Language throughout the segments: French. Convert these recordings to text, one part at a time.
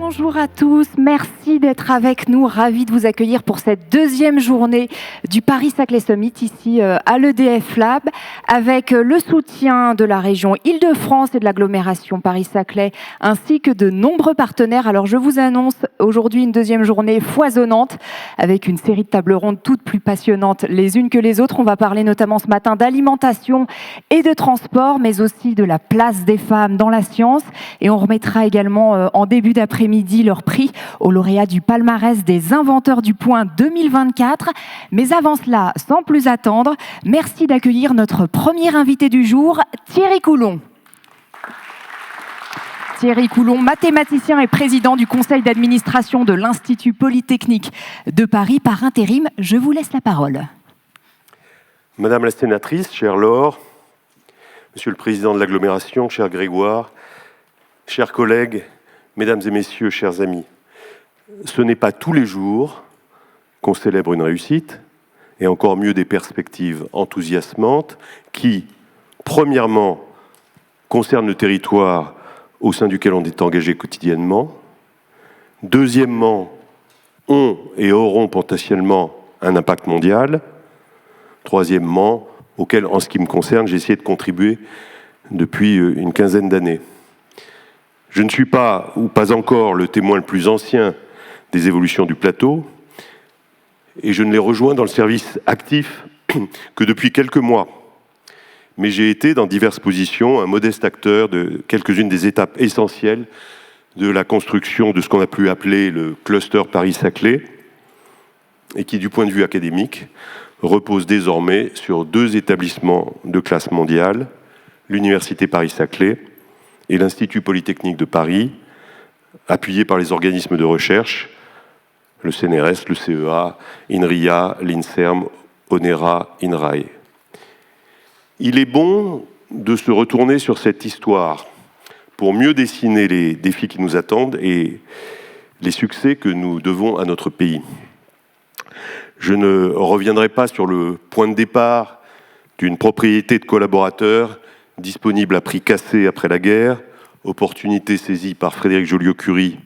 Bonjour à tous, merci d'être avec nous, ravi de vous accueillir pour cette deuxième journée du Paris-Saclay Summit ici à l'EDF Lab avec le soutien de la région Île-de-France et de l'agglomération Paris-Saclay ainsi que de nombreux partenaires. Alors je vous annonce aujourd'hui une deuxième journée foisonnante avec une série de tables rondes toutes plus passionnantes les unes que les autres. On va parler notamment ce matin d'alimentation et de transport mais aussi de la place des femmes dans la science et on remettra également en début d'après-midi leur prix aux lauréats du palmarès des inventeurs du point 2024. Mais avant cela, sans plus attendre, merci d'accueillir notre premier invité du jour, Thierry Coulon. Thierry Coulon, mathématicien et président du conseil d'administration de l'Institut Polytechnique de Paris par intérim. Je vous laisse la parole. Madame la sénatrice, chère Laure, Monsieur le président de l'agglomération, cher Grégoire, chers collègues, mesdames et messieurs, chers amis, ce n'est pas tous les jours qu'on célèbre une réussite, et encore mieux des perspectives enthousiasmantes qui, premièrement, concernent le territoire au sein duquel on est engagé quotidiennement, deuxièmement, ont et auront potentiellement un impact mondial, troisièmement, auquel, en ce qui me concerne, j'ai essayé de contribuer depuis une quinzaine d'années. Je ne suis pas, ou pas encore, le témoin le plus ancien des évolutions du plateau, et je ne les rejoins dans le service actif que depuis quelques mois. Mais j'ai été, dans diverses positions, un modeste acteur de quelques-unes des étapes essentielles de la construction de ce qu'on a pu appeler le cluster Paris-Saclay, et qui, du point de vue académique, repose désormais sur deux établissements de classe mondiale, l'Université Paris-Saclay et l'Institut Polytechnique de Paris, appuyés par les organismes de recherche, le CNRS, le CEA, INRIA, l'INSERM, ONERA, INRAE. Il est bon de se retourner sur cette histoire pour mieux dessiner les défis qui nous attendent et les succès que nous devons à notre pays. Je ne reviendrai pas sur le point de départ d'une propriété de collaborateurs disponible à prix cassé après la guerre, opportunité saisie par Frédéric Joliot-Curie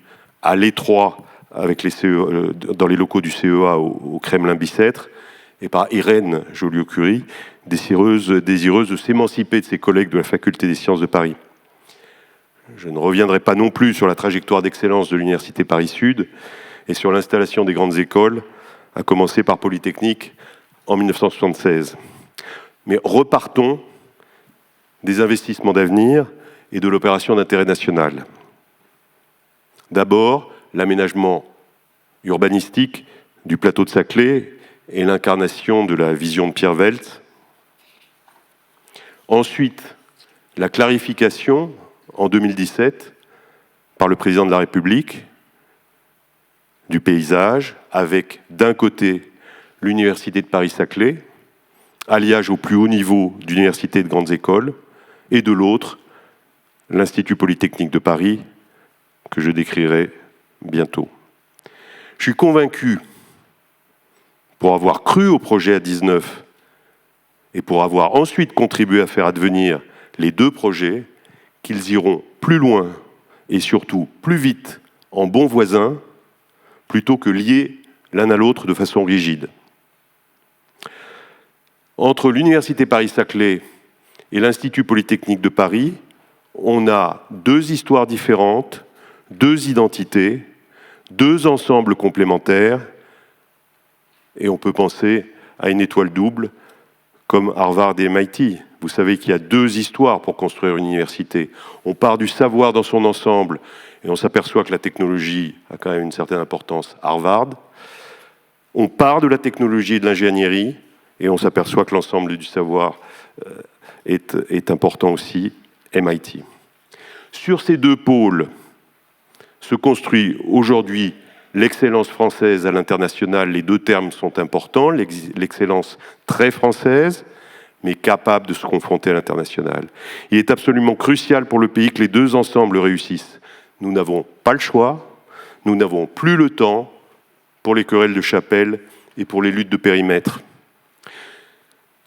à l'étroit avec les CEA, dans les locaux du CEA au Kremlin-Bicêtre, et par Irène Joliot-Curie, désireuse de s'émanciper de ses collègues de la Faculté des sciences de Paris. Je ne reviendrai pas non plus sur la trajectoire d'excellence de l'Université Paris-Sud et sur l'installation des grandes écoles, à commencer par Polytechnique en 1976. Mais repartons des investissements d'avenir et de l'opération d'intérêt national. D'abord, l'aménagement urbanistique du plateau de Saclay et l'incarnation de la vision de Pierre Weltz. Ensuite, la clarification, en 2017, par le président de la République, du paysage, avec d'un côté l'Université de Paris-Saclay, alliage au plus haut niveau d'universités et de grandes écoles, et de l'autre, l'Institut Polytechnique de Paris, que je décrirai bientôt. Je suis convaincu, pour avoir cru au projet à 19 et pour avoir ensuite contribué à faire advenir les deux projets, qu'ils iront plus loin et surtout plus vite en bons voisins, plutôt que liés l'un à l'autre de façon rigide. Entre l'Université Paris-Saclay et l'Institut Polytechnique de Paris, on a deux histoires différentes, deux identités, deux ensembles complémentaires, et on peut penser à une étoile double comme Harvard et MIT. Vous savez qu'il y a deux histoires pour construire une université. On part du savoir dans son ensemble, et on s'aperçoit que la technologie a quand même une certaine importance, Harvard. On part de la technologie et de l'ingénierie, et on s'aperçoit que l'ensemble du savoir est important aussi, MIT. Sur ces deux pôles se construit aujourd'hui l'excellence française à l'international. Les deux termes sont importants, l'excellence très française, mais capable de se confronter à l'international. Il est absolument crucial pour le pays que les deux ensembles réussissent. Nous n'avons pas le choix, nous n'avons plus le temps pour les querelles de chapelle et pour les luttes de périmètre.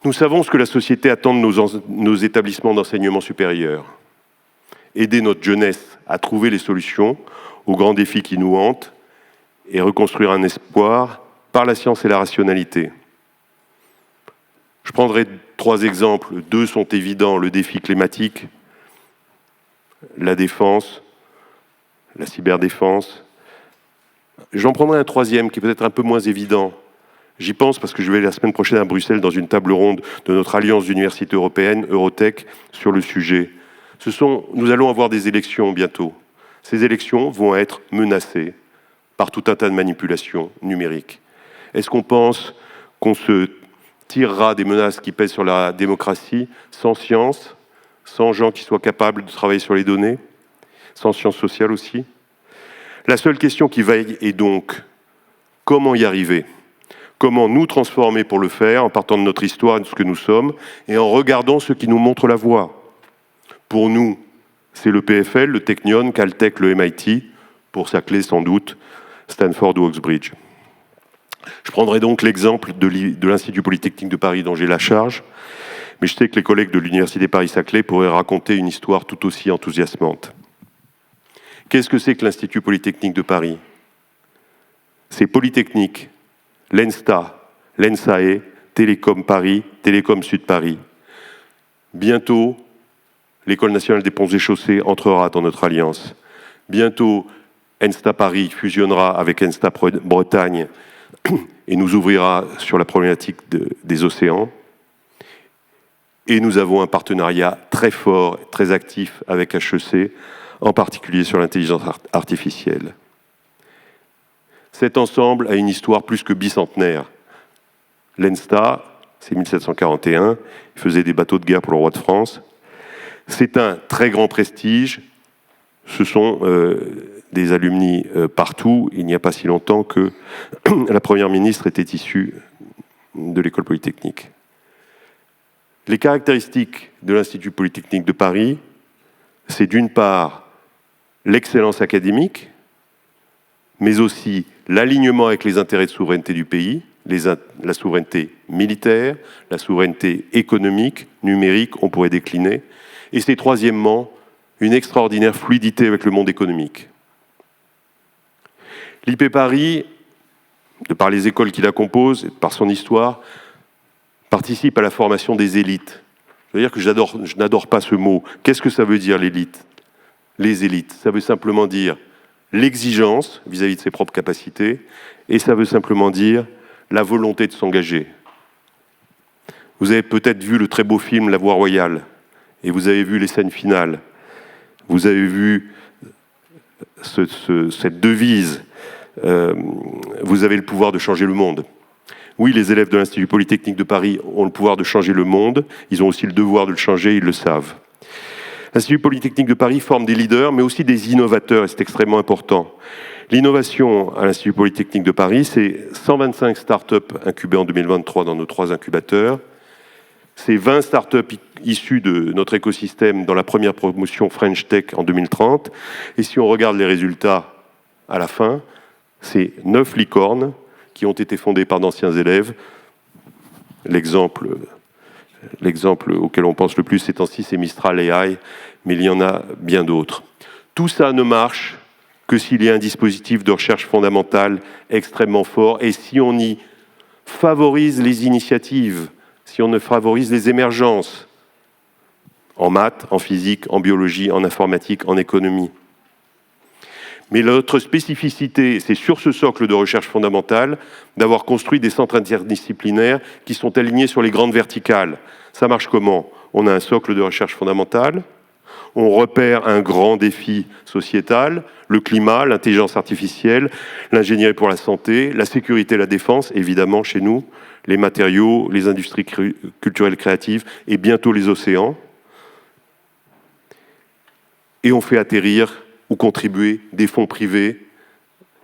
Nous savons ce que la société attend de nos établissements d'enseignement supérieur. aider notre jeunesse à trouver les solutions aux grands défis qui nous hantent et reconstruire un espoir par la science et la rationalité. Je prendrai 3 exemples. 2 sont évidents, le défi climatique, la défense, la cyberdéfense. J'en prendrai un 3e qui est peut-être un peu moins évident. J'y pense parce que je vais la semaine prochaine à Bruxelles dans une table ronde de notre alliance d'universités européennes, Eurotech, sur le sujet. Nous allons avoir des élections bientôt. Ces élections vont être menacées par tout un tas de manipulations numériques. Est-ce qu'on pense qu'on se tirera des menaces qui pèsent sur la démocratie sans science, sans gens qui soient capables de travailler sur les données, sans sciences sociales aussi? La seule question qui vaille est donc comment y arriver? Comment nous transformer pour le faire en partant de notre histoire et de ce que nous sommes et en regardant ceux qui nous montrent la voie? Pour nous, c'est le PFL, le Technion, Caltech, le MIT, pour sa clé sans doute, Stanford ou Oxbridge. Je prendrai donc l'exemple de l'Institut Polytechnique de Paris dont j'ai la charge, mais je sais que les collègues de l'Université Paris-Saclay pourraient raconter une histoire tout aussi enthousiasmante. Qu'est-ce que c'est que l'Institut Polytechnique de Paris? C'est Polytechnique, l'ENSTA, l'ENSAE, Télécom Paris, Télécom Sud Paris. Bientôt, l'École nationale des ponts et chaussées entrera dans notre alliance. Bientôt, ENSTA Paris fusionnera avec ENSTA Bretagne et nous ouvrira sur la problématique des océans. Et nous avons un partenariat très fort, très actif avec HEC, en particulier sur l'intelligence artificielle. Cet ensemble a une histoire plus que bicentenaire. L'ENSTA, c'est 1741, il faisait des bateaux de guerre pour le roi de France. C'est un très grand prestige. Ce sont des alumni partout. Il n'y a pas si longtemps que la première ministre était issue de l'école polytechnique. Les caractéristiques de l'Institut Polytechnique de Paris, c'est d'une part l'excellence académique, mais aussi l'alignement avec les intérêts de souveraineté du pays, la souveraineté militaire, la souveraineté économique, numérique, on pourrait décliner, et c'est troisièmement une extraordinaire fluidité avec le monde économique. L'IP Paris, de par les écoles qui la composent, et par son histoire, participe à la formation des élites. Je veux dire que je n'adore pas ce mot. Qu'est-ce que ça veut dire l'élite? Les élites, ça veut simplement dire l'exigence vis-à-vis de ses propres capacités, et ça veut simplement dire la volonté de s'engager. Vous avez peut-être vu le très beau film La Voie royale, et vous avez vu les scènes finales. Vous avez vu cette devise, vous avez le pouvoir de changer le monde. Oui, les élèves de l'Institut Polytechnique de Paris ont le pouvoir de changer le monde, ils ont aussi le devoir de le changer, ils le savent. L'Institut Polytechnique de Paris forme des leaders, mais aussi des innovateurs, et c'est extrêmement important. L'innovation à l'Institut Polytechnique de Paris, c'est 125 startups incubées en 2023 dans nos 3 incubateurs. C'est 20 startups issues de notre écosystème dans la première promotion French Tech en 2030. Et si on regarde les résultats à la fin, c'est 9 licornes qui ont été fondées par d'anciens élèves. L'exemple auquel on pense le plus ces temps-ci, c'est Mistral AI, mais il y en a bien d'autres. Tout ça ne marche que s'il y a un dispositif de recherche fondamentale extrêmement fort et si on y favorise les initiatives, si on favorise les émergences en maths, en physique, en biologie, en informatique, en économie. Mais notre spécificité, c'est sur ce socle de recherche fondamentale d'avoir construit des centres interdisciplinaires qui sont alignés sur les grandes verticales. Ça marche comment? On a un socle de recherche fondamentale, on repère un grand défi sociétal, le climat, l'intelligence artificielle, l'ingénierie pour la santé, la sécurité et la défense, évidemment chez nous, les matériaux, les industries culturelles créatives et bientôt les océans. Et on fait atterrir ou contribuer des fonds privés,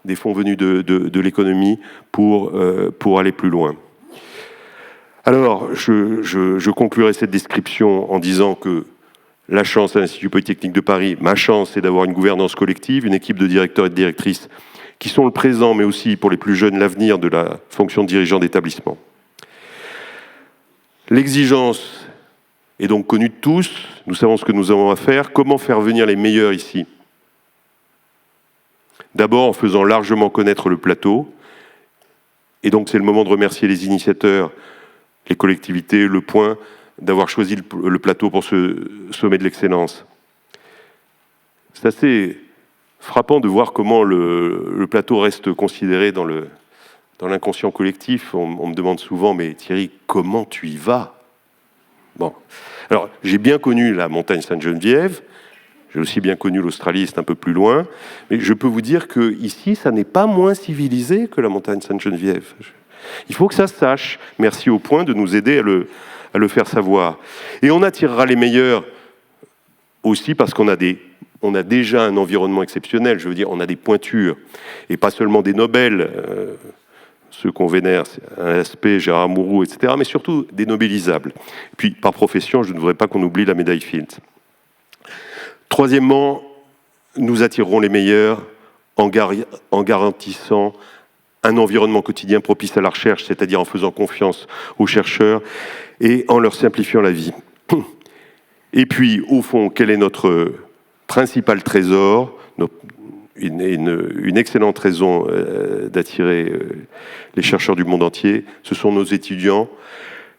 des fonds venus de l'économie pour aller plus loin. Alors, je conclurai cette description en disant que la chance à l'Institut Polytechnique de Paris, ma chance, c'est d'avoir une gouvernance collective, une équipe de directeurs et de directrices qui sont le présent, mais aussi pour les plus jeunes, l'avenir de la fonction de dirigeant d'établissement. L'exigence est donc connu de tous. Nous savons ce que nous avons à faire. Comment faire venir les meilleurs ici? D'abord en faisant largement connaître le plateau. Et donc c'est le moment de remercier les initiateurs, les collectivités, le Point, d'avoir choisi le plateau pour ce sommet de l'excellence. C'est assez frappant de voir comment le plateau reste considéré dans l'inconscient collectif. On me demande souvent, mais Thierry, comment tu y vas? Bon, alors j'ai bien connu la montagne Sainte-Geneviève, j'ai aussi bien connu l'Australie, c'est un peu plus loin, mais je peux vous dire que ici, ça n'est pas moins civilisé que la montagne Sainte-Geneviève. Il faut que ça se sache. Merci au Point de nous aider à le faire savoir. Et on attirera les meilleurs aussi parce qu'on a déjà un environnement exceptionnel. Je veux dire, on a des pointures et pas seulement des Nobel, ceux qu'on vénère, un SP, Gérard Mourou, etc., mais surtout des nobelisables. Et puis, par profession, je ne voudrais pas qu'on oublie la médaille Fields. Troisièmement, nous attirerons les meilleurs en garantissant un environnement quotidien propice à la recherche, c'est-à-dire en faisant confiance aux chercheurs et en leur simplifiant la vie. Et puis, au fond, quel est notre principal trésor? Une excellente raison d'attirer les chercheurs du monde entier, ce sont nos étudiants,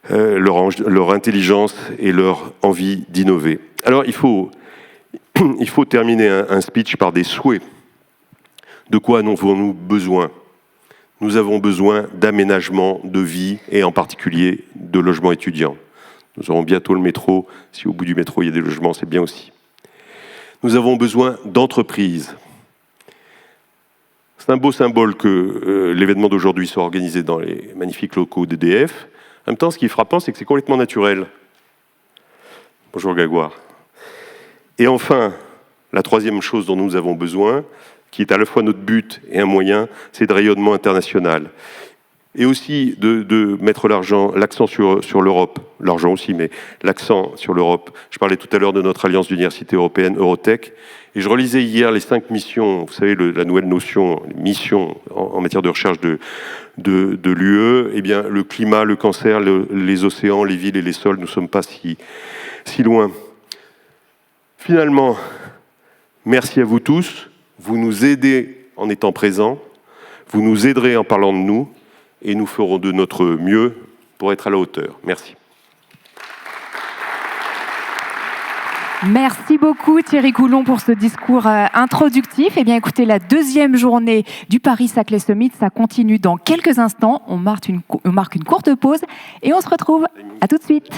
leur intelligence et leur envie d'innover. Alors, il faut terminer un speech par des souhaits. De quoi avons-nous besoin? Nous avons besoin d'aménagement de vie et en particulier de logements étudiants. Nous aurons bientôt le métro. Si au bout du métro, il y a des logements, c'est bien aussi. Nous avons besoin d'entreprises. C'est un beau symbole que l'événement d'aujourd'hui soit organisé dans les magnifiques locaux d'EDF. En même temps, ce qui est frappant, c'est que c'est complètement naturel. Bonjour Grégoire. Et enfin, la troisième chose dont nous avons besoin, qui est à la fois notre but et un moyen, c'est de rayonnement international. Et aussi de mettre l'accent sur l'Europe, l'argent aussi, mais l'accent sur l'Europe. Je parlais tout à l'heure de notre alliance d'université européenne, Eurotech, et je relisais hier les 5 missions, vous savez, la nouvelle notion, mission en matière de recherche de l'UE, eh bien, le climat, le cancer, les océans, les villes et les sols, nous ne sommes pas si loin. Finalement, merci à vous tous, vous nous aidez en étant présents, vous nous aiderez en parlant de nous, et nous ferons de notre mieux pour être à la hauteur. Merci. Merci beaucoup Thierry Coulon pour ce discours introductif. Eh bien écoutez, la deuxième journée du Paris-Saclay Summit, ça continue dans quelques instants. On marque une courte pause et on se retrouve. À tout de suite.